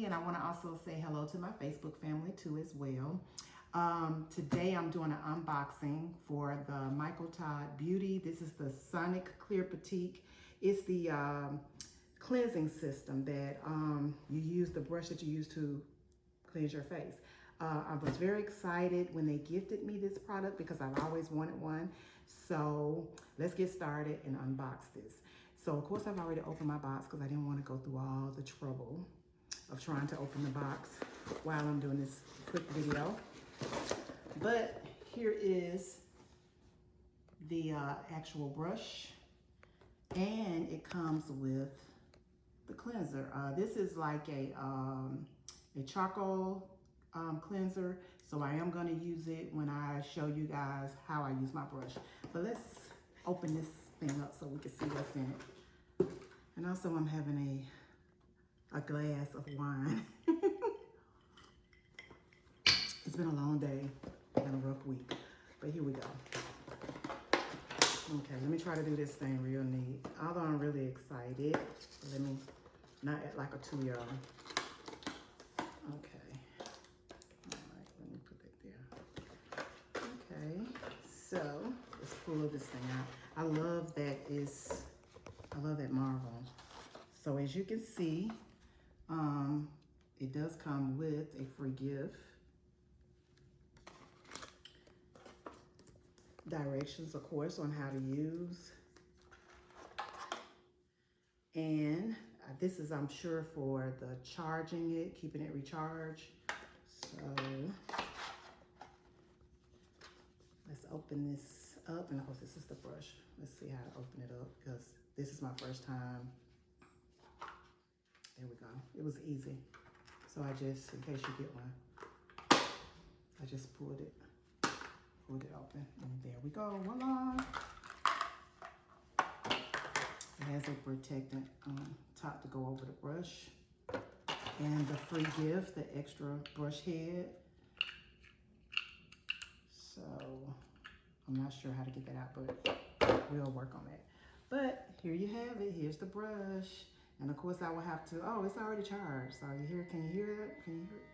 family, and I want to also say hello to my Facebook family too as well. Today I'm doing an unboxing for the Michael Todd Beauty. This is the Soniclear Petite. It's the cleansing system that you use, the brush that you use to cleanse your face. I was very excited when they gifted me this product because I've always wanted one. So let's get started and unbox this. So of course I've already opened my box because I didn't want to go through all the trouble of trying to open the box while I'm doing this quick video. But here is the actual brush, and it comes with the cleanser. This is like a charcoal cleanser, so I am going to use it when I show you guys how I use my brush. But let's open this thing up so we can see what's in it. And also I'm having a glass of wine. It's been a long day and a rough week, but here we go. Okay, let me try to do this thing real neat. Although I'm really excited, let me not act like a 2-year-old. Okay. Let me put that there. Okay, so let's pull this thing out. I love that marble. So as you can see, it does come with a free gift. Directions, of course, on how to use. And this is, I'm sure, for the charging it, keeping it recharged. So let's open this up. And of course, this is the brush. Let's see how to open it up because this is my first time. There we go. It was easy. So I just, in case you get one, I just pulled it open. And there we go. Voila. It has a protectant top to go over the brush. And the free gift, the extra brush head. So I'm not sure how to get that out, but we'll work on that. But here you have it. Here's the brush. And of course I will have to, oh, it's already charged. So you hear, can you hear it? Can you hear it?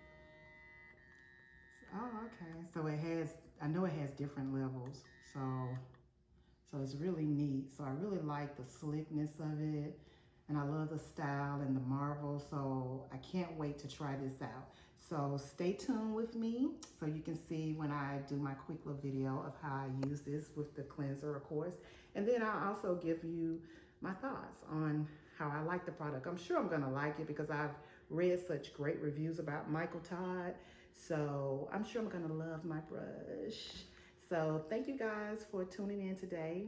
Oh, okay. So it has, I know it has different levels. So it's really neat. So I really like the slickness of it. And I love the style and the marble. So I can't wait to try this out. So stay tuned with me so you can see when I do my quick little video of how I use this with the cleanser, of course. And then I'll also give you my thoughts on how I like the product. I'm sure I'm gonna like it because I've read such great reviews about Michael Todd. So I'm sure I'm gonna love my brush. So thank you guys for tuning in today.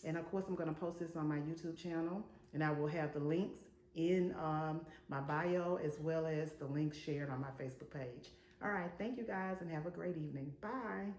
And of course, I'm gonna post this on my YouTube channel, and I will have the links in my bio as well as the links shared on my Facebook page. All right, thank you guys and have a great evening. Bye.